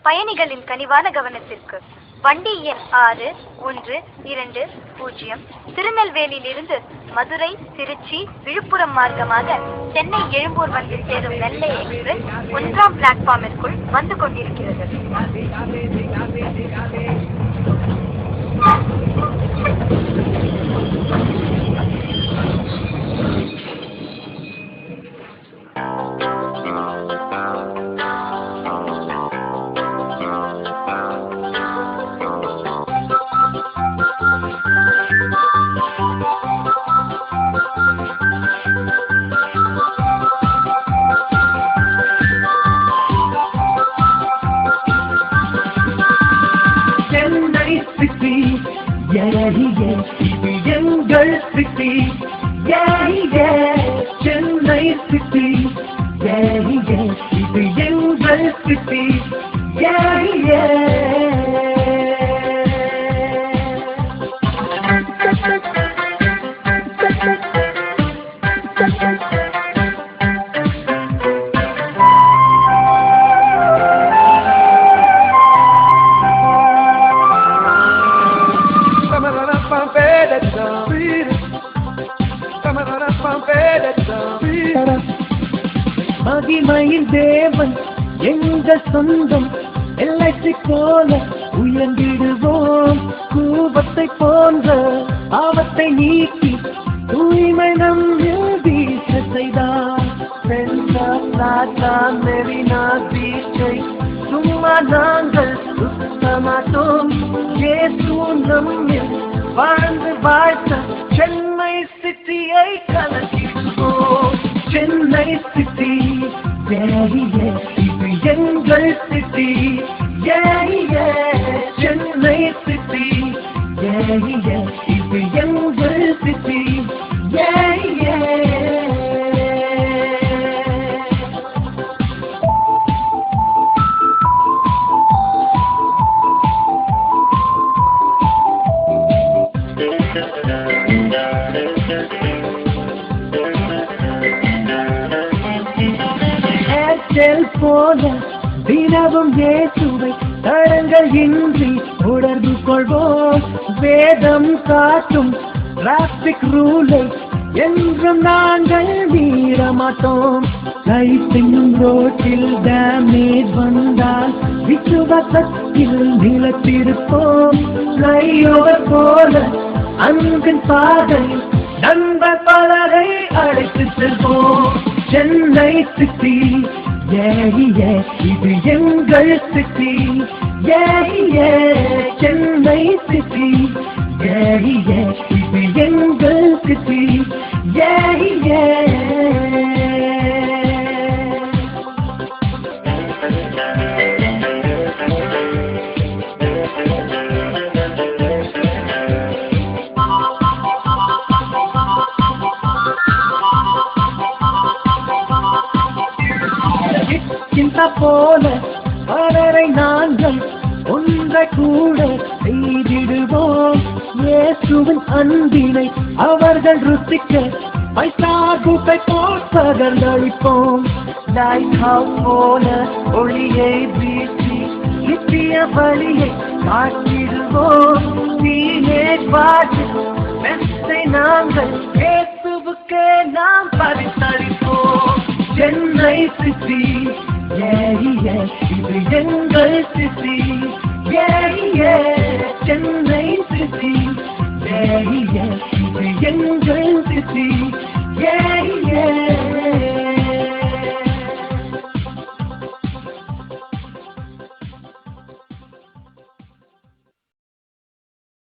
பயணிகளின் கனிவான கவனத்திற்கு வண்டி எண் 6120 திருநெல்வேலியிலிருந்து மதுரை, திருச்சி, விழுப்புரம் மார்க்கமாக சென்னை எழும்பூர் வந்து சேரும் நெல்லை எக்ஸ்பிரஸ் 1ஆம் பிளாட்ஃபார்மிற்குள் வந்து கொண்டிருக்கிறது. மகிமையின் தேவன் எங்கள் சொந்தம், எல்லைக்கு போல உயர்ந்திடுவோம். கூபத்தை போன்ற ஆபத்தை நீக்கி தூய்மை நம் வீசைதான். சும்மா நாங்கள் சுத்தமாட்டோம். இயேசு நம்மில் வாழ்ந்து வாழ்த்த சென்னை சிட்டியை கலக்கிடுவோம். சென்னை சிட்டி இது எங்கள் சிட்டி. சென்னை சிட்டி இது எங்கள் சிட்டி. போல தினமும் இயேசுவை தடங்கள் இன்றி உணர்ந்து கொள்வோம். வேதம் காட்டும் டிராபிக் ரூலை என்றும் நாங்கள் மீற மாட்டோம். கைத்தின் ரோட்டில் டேமேஜ் வந்தால் விசுவாசத்தில் நிலத்திருப்போம். கையோர் போல அன்பின் பாதை நண்பர் பலரை அழைத்து செல்வோம். சென்னை சிட்டி இது எங்கள் சிட்டி. சென்னை சிட்டி இது எங்கள் சிட்டி. போல பலரை நாங்கள் ஒன்றை கூட செய்திடுவோம். இயேசுவின் அன்பினை அவர்கள் ருசிக்க பைசாகுப்பை போல் பகர்ந்தளிப்போம். லைட் ஹவுஸ் போல ஒளியை வீசி நித்திய வழியை காட்டிடுவோம். நீனே பாட்டு மெத்தை நாங்கள் இயேசுவுக்கே நாம் பரிசளிப்போம். சென்னை சிட்டி இது எங்கள் சிட்டி. சென்னை